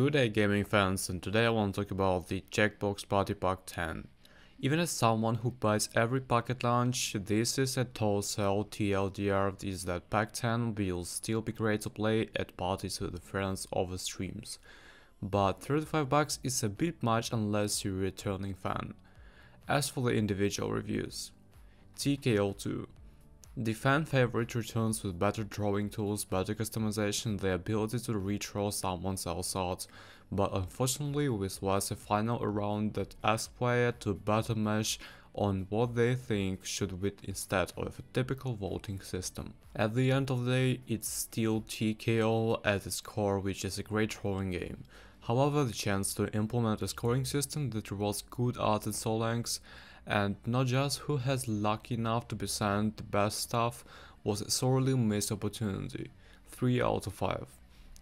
Good day gaming fans, and today I want to talk about the Jackbox Party Pack 10. Even as someone who buys every packet launch, this is a wholesale TLDR is that Pack 10 will still be great to play at parties with friends over streams. But 35 bucks is a bit much unless you're a returning fan. As for the individual reviews, Tee K.O 2. The fan favorite returns with better drawing tools, better customization, the ability to redraw someone else's art, but unfortunately this was a final round that asked player to better mesh on what they think should win instead of a typical voting system. At the end of the day, it's still Tee K.O at its core, which is a great drawing game. However, the chance to implement a scoring system that rewards good art and soul lengths, and not just who has lucky enough to be sent the best stuff, was a sorely missed opportunity. 3 out of 5.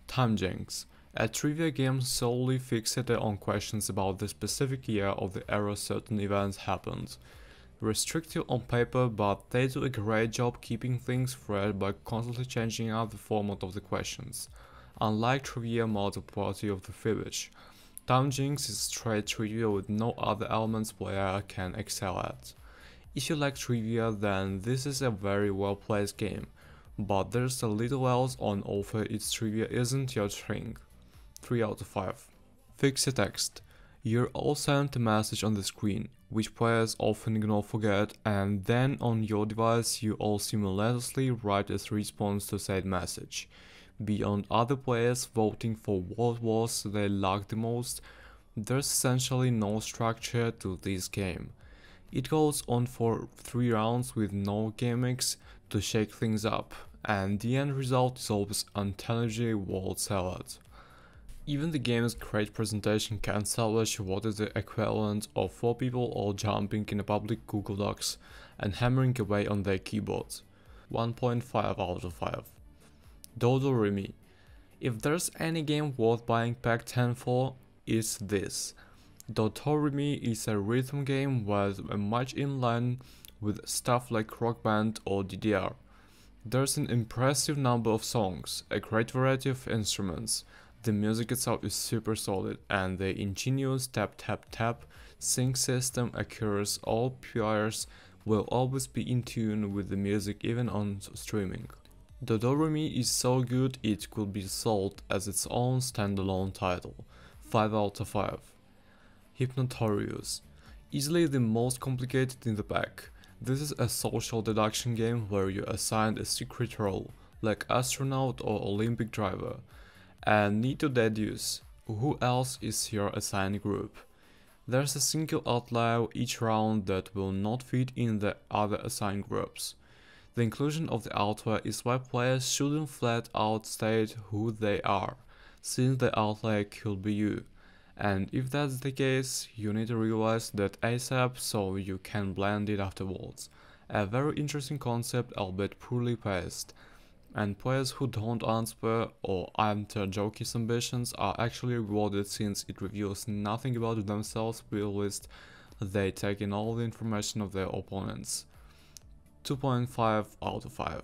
Timejinx, a trivia game solely fixated on questions about the specific year of the era certain events happened. Restrictive on paper, but they do a great job keeping things fresh by constantly changing up the format of the questions. Unlike trivia multiple of the Fibbage, Timejinx is straight trivia with no other elements player can excel at. If you like trivia, then this is a very well placed game, but there's a little else on offer if trivia isn't your thing. 3 out of 5. FixyText. You're all sent a message on the screen, which players often ignore forget, and then on your device you all simultaneously write a response to said message. Beyond other players voting for what was they liked the most, there's essentially no structure to this game. It goes on for 3 rounds with no gimmicks to shake things up, and the end result is always unintelligibly walled salad. Even the game's great presentation can't salvage what is the equivalent of 4 people all jumping in a public Google Docs and hammering away on their keyboards. 1.5 out of 5. Dodo Re Mi. If there's any game worth buying pack 10 for, it's this. Dodo Re Mi is a rhythm game with much in line with stuff like Rock Band or DDR. There's an impressive number of songs, a great variety of instruments, the music itself is super solid, and the ingenious tap tap tap sync system occurs. All players will always be in tune with the music even on streaming. Dodo Re Mi is so good it could be sold as its own standalone title. 5 out of 5. Hypnotorious. Easily the most complicated in the pack. This is a social deduction game where you assigned a secret role, like astronaut or Olympic driver, and need to deduce who else is your assigned group. There's a single outlier each round that will not fit in the other assigned groups. The inclusion of the outlier is why players shouldn't flat out state who they are, since the outlier could be you. And if that's the case, you need to realize that ASAP so you can blend it afterwards. A very interesting concept, albeit poorly paced. And players who don't answer or answer Joki's ambitions are actually rewarded since it reveals nothing about themselves, whilst they take in all the information of their opponents. 2.5 out of 5.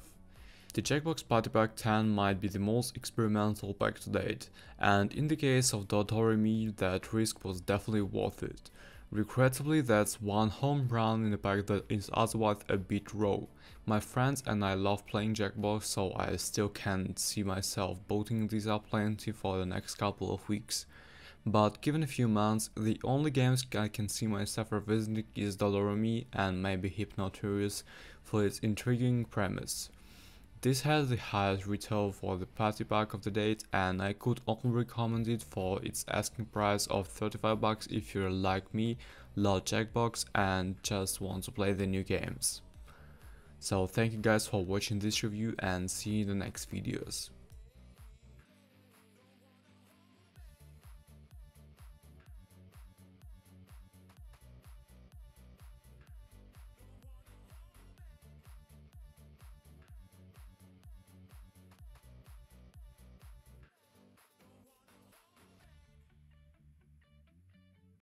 The Jackbox Party Pack 10 might be the most experimental pack to date, and in the case of Dodo Re Mi, that risk was definitely worth it. Regrettably, that's one home run in a pack that is otherwise a bit raw. My friends and I love playing Jackbox, so I still can't see myself boating these up plenty for the next couple of weeks. But given a few months, the only games I can see myself revisiting is Dodo Re Mi and maybe Hypnotorious for its intriguing premise. This has the highest retail for the party pack of the date, and I could only recommend it for its asking price of 35 bucks if you're like me, love Jackbox and just want to play the new games. So thank you guys for watching this review and see you in the next videos.